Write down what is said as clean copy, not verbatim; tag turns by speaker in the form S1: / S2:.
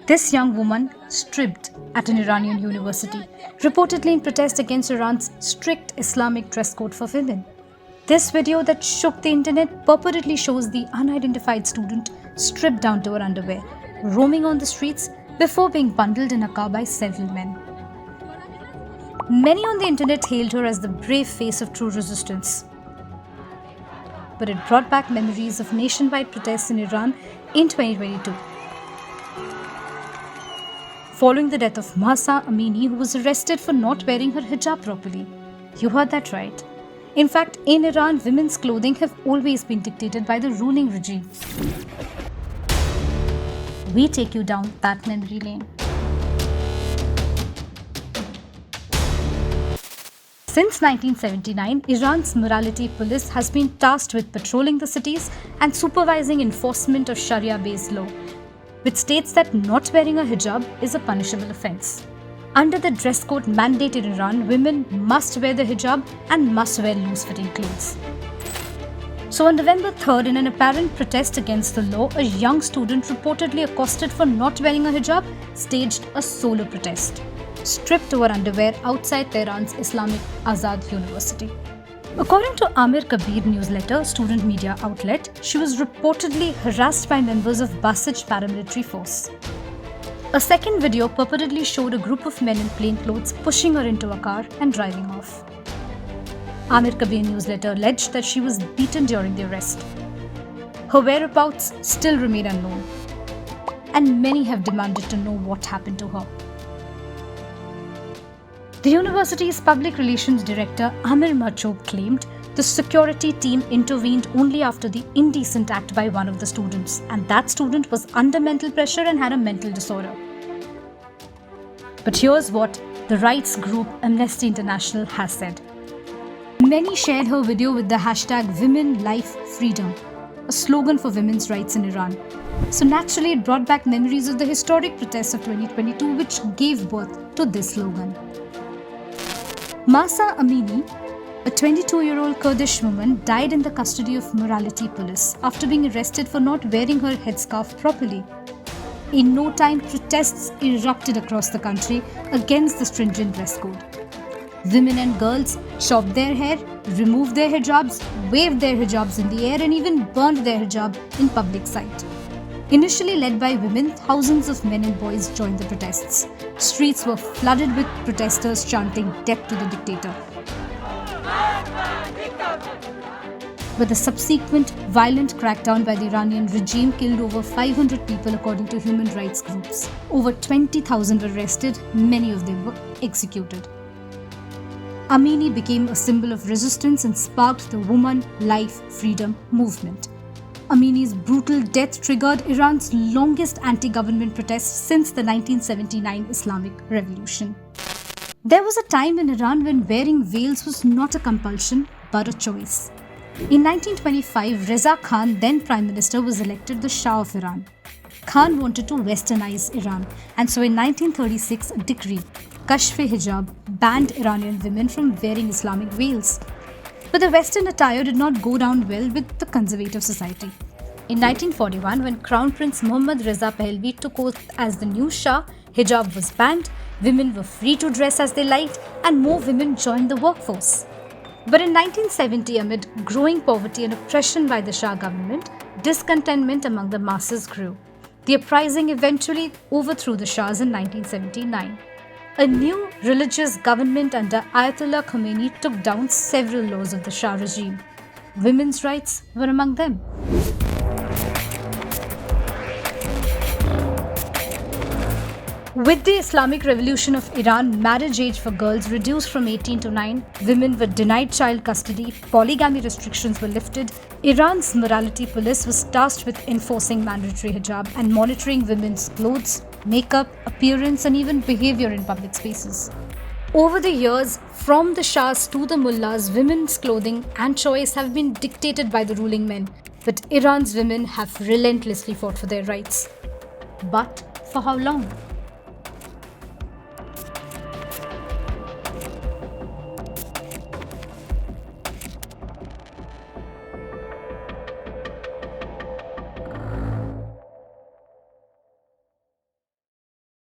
S1: This young woman stripped at an Iranian university, reportedly in protest against Iran's strict Islamic dress code for women. This video that shook the internet purportedly shows the unidentified student stripped down to her underwear, roaming on the streets before being bundled in a car by several men. Many on the internet hailed her as the brave face of true resistance. But it brought back memories of nationwide protests in Iran in 2022. Following the death of Mahsa Amini, who was arrested for not wearing her hijab properly. You heard that right. In fact, in Iran, women's clothing have always been dictated by the ruling regime. We take you down that memory lane. Since 1979, Iran's morality police has been tasked with patrolling the cities and supervising enforcement of Sharia-based law, which states that not wearing a hijab is a punishable offense. Under the dress code mandate in Iran, women must wear the hijab and must wear loose-fitting clothes. So on November 3rd, in an apparent protest against the law, a young student reportedly accosted for not wearing a hijab staged a solo protest, stripped to her underwear outside Tehran's Islamic Azad University. According to Amir Kabir newsletter, student media outlet, she was reportedly harassed by members of Basij paramilitary force. A second video purportedly showed a group of men in plain clothes pushing her into a car and driving off. Amir Kabir newsletter alleged that she was beaten during the arrest. Her whereabouts still remain unknown, and many have demanded to know what happened to her. The university's public relations director Amir Machoub claimed the security team intervened only after the indecent act by one of the students, and that student was under mental pressure and had a mental disorder. But here's what the rights group Amnesty International has said. Many shared her video with the hashtag #WomenLifeFreedom, a slogan for women's rights in Iran. So naturally, it brought back memories of the historic protests of 2022, which gave birth to this slogan. Mahsa Amini, a 22-year-old Kurdish woman, died in the custody of morality police after being arrested for not wearing her headscarf properly. In no time, protests erupted across the country against the stringent dress code. Women and girls chopped their hair, removed their hijabs, waved their hijabs in the air, and even burned their hijab in public sight. Initially led by women, thousands of men and boys joined the protests. Streets were flooded with protesters chanting "Death to the dictator." But the subsequent violent crackdown by the Iranian regime killed over 500 people according to human rights groups. Over 20,000 were arrested, many of them were executed. Amini became a symbol of resistance and sparked the Woman, Life, Freedom movement. Amini's brutal death triggered Iran's longest anti-government protests since the 1979 Islamic Revolution. There was a time in Iran when wearing veils was not a compulsion, but a choice. In 1925, Reza Khan, then Prime Minister, was elected the Shah of Iran. Khan wanted to westernize Iran, and so in 1936, a decree, Kashf-e-Hijab, banned Iranian women from wearing Islamic veils. But the Western attire did not go down well with the conservative society. In 1941, when Crown Prince Mohammad Reza Pahlavi took oath as the new Shah, hijab was banned, women were free to dress as they liked, and more women joined the workforce. But in 1970, amid growing poverty and oppression by the Shah government, discontentment among the masses grew. The uprising eventually overthrew the Shahs in 1979. A new religious government under Ayatollah Khomeini took down several laws of the Shah regime. Women's rights were among them. With the Islamic Revolution of Iran, marriage age for girls reduced from 18 to 9, women were denied child custody, polygamy restrictions were lifted, Iran's morality police was tasked with enforcing mandatory hijab and monitoring women's clothes, makeup, appearance, and even behavior in public spaces. Over the years, from the Shahs to the mullahs, women's clothing and choice have been dictated by the ruling men, but Iran's women have relentlessly fought for their rights. But for how long?